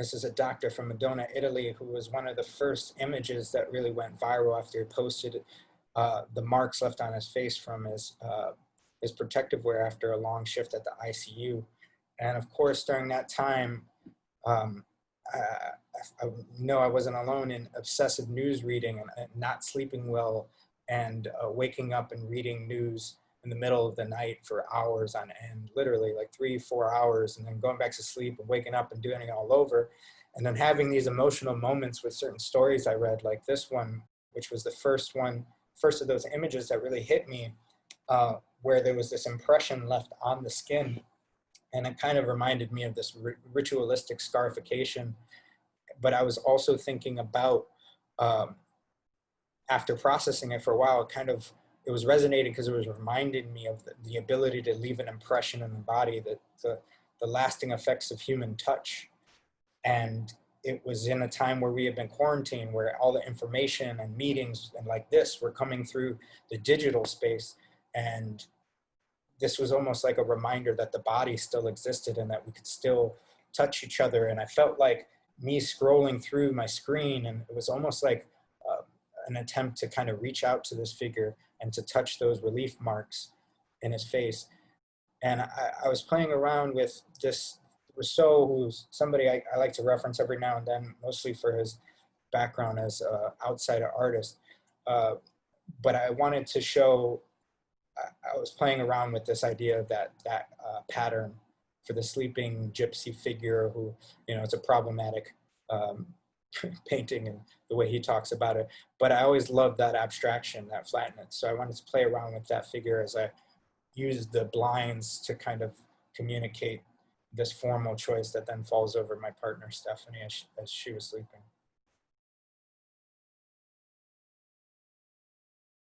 This is a doctor from Modena, Italy, who was one of the first images that really went viral after he posted the marks left on his face from his protective wear after a long shift at the ICU. And of course, during that time, um, I know I wasn't alone in obsessive news reading and not sleeping well, and waking up and reading news in the middle of the night for hours on end, literally like 3, 4 hours, and then going back to sleep and waking up and doing it all over. And then having these emotional moments with certain stories I read, like this one, which was the first of those images that really hit me, where there was this impression left on the skin. And it kind of reminded me of this ritualistic scarification. But I was also thinking about, after processing it for a while, it was resonating because it was reminding me of the ability to leave an impression in the body, that the lasting effects of human touch. And it was in a time where we had been quarantined, where all the information and meetings and like this were coming through the digital space. And this was almost like a reminder that the body still existed and that we could still touch each other. And I felt like me scrolling through my screen, and it was almost like an attempt to kind of reach out to this figure and to touch those relief marks in his face. And I was playing around with this Rousseau, who's somebody I like to reference every now and then, mostly for his background as an outsider artist. But I wanted to show, I was playing around with this idea of that pattern for the sleeping gypsy figure who, it's a problematic painting and the way he talks about it. But I always loved that abstraction, that flatness. So I wanted to play around with that figure as I used the blinds to kind of communicate this formal choice that then falls over my partner, Stephanie, as she was sleeping.